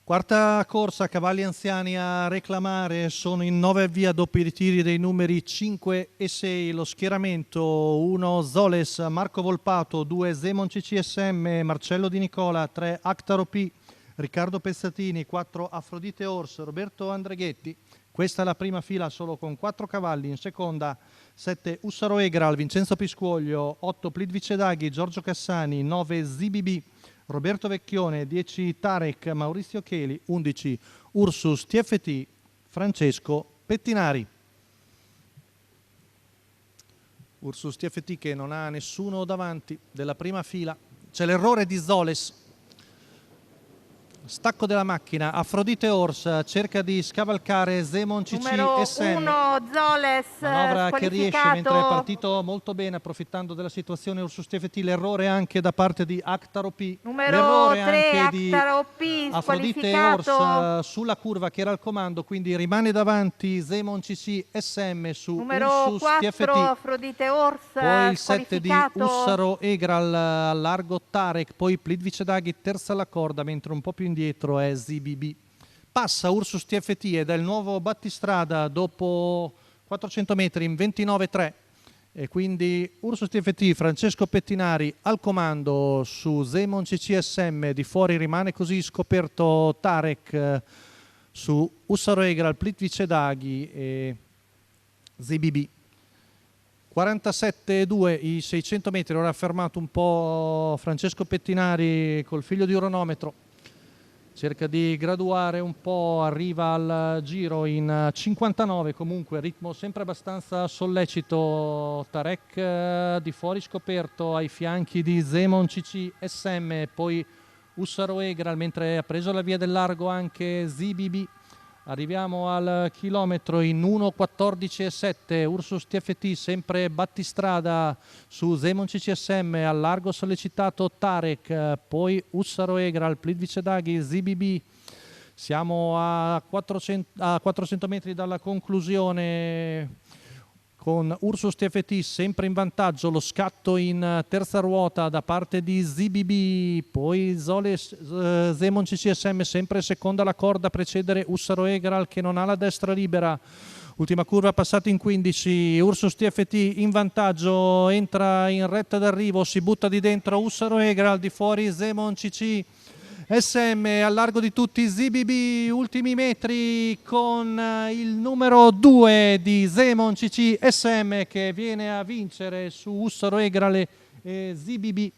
Quarta corsa, cavalli anziani a reclamare, sono in 9 avvia doppi ritiri dei numeri 5 e 6, lo schieramento 1 Zoles, Marco Volpato, 2 Zemon CCSM, Marcello Di Nicola, 3 Actaro P, Riccardo Pezzatini, 4 Afrodite Orso, Roberto Andreghetti. Questa è la prima fila solo con 4 cavalli, in seconda 7 Ussaro Egral, Vincenzo Piscuoglio, 8 Plitvice Daghi, Giorgio Cassani, 9 ZBB, Roberto Vecchione, 10 Tarek, Maurizio Cheli, 11 Ursus TFT, Francesco Pettinari. Ursus TFT che non ha nessuno davanti della prima fila. C'è l'errore di Zoles. Stacco della macchina, Afrodite Ors cerca di scavalcare Zemon CC numero SM. 1 Zoles, manovra che riesce mentre è partito molto bene, approfittando della situazione Ursus TFT. L'errore anche da parte di Actaro P. Numero 3 anche Actaro P, di Afrodite Ors sulla curva che era al comando, quindi rimane davanti Zemon CC SM su numero Ursus 4 TFT. Afrodite Ors, Poi il 7 di Ussaro Egral a largo Tarek, poi Plitvice Daghi terza alla corda, mentre un po' più indietro è ZBB. Passa Ursus TFT ed è il nuovo battistrada dopo 400 metri in 29,3 e quindi Ursus TFT, Francesco Pettinari al comando su Zemon CCSM, di fuori rimane così scoperto Tarek su Ussaro Egral, Plitvice Daghi e ZBB. 47,2 i 600 metri, ora ha fermato un po' Francesco Pettinari col figlio di oronometro, cerca di graduare un po', arriva al giro in 59, comunque ritmo sempre abbastanza sollecito. Tarek di fuori scoperto ai fianchi di Zemon CC SM, poi Ussaro Egral, mentre ha preso la via del largo anche ZBB. Arriviamo al chilometro in 1,14,7, Ursus TFT sempre battistrada su Zemon CCSM, al largo sollecitato Tarek, poi Ussaro Egral, Plitvice Daghi, ZBB. Siamo a 400 metri dalla conclusione con Ursus TFT sempre in vantaggio, lo scatto in terza ruota da parte di ZBB, poi Zemon CCSM sempre seconda alla corda a precedere Ussaro Egral che non ha la destra libera. Ultima curva passata in 15, Ursus TFT in vantaggio, entra in retta d'arrivo, si butta di dentro Ussaro Egral, di fuori Zemon CC SM, al largo di tutti ZBB, ultimi metri con il numero 2 di Zemon CC SM che viene a vincere su Ussaro Egral e ZBB.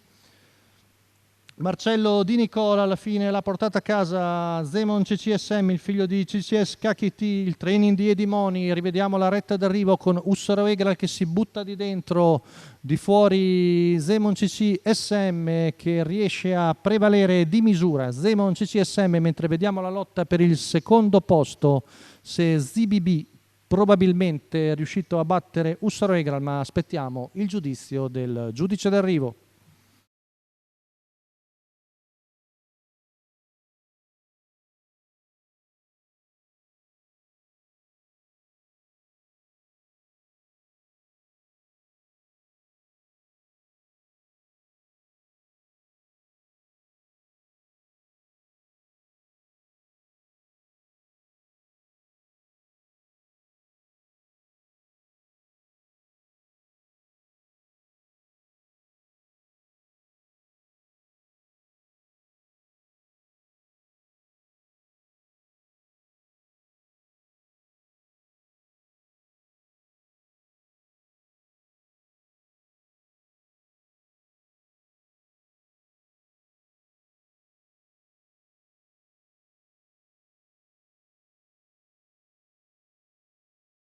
Marcello Di Nicola alla fine l'ha portata a casa Zemon CCSM, il figlio di CCS KT, il training di Edimoni. Rivediamo la retta d'arrivo con Ussaro Egral che si butta di dentro, di fuori Zemon CCSM che riesce a prevalere di misura. Zemon CCSM, mentre vediamo la lotta per il secondo posto, se ZBB probabilmente è riuscito a battere Ussaro Egral, ma aspettiamo il giudizio del giudice d'arrivo.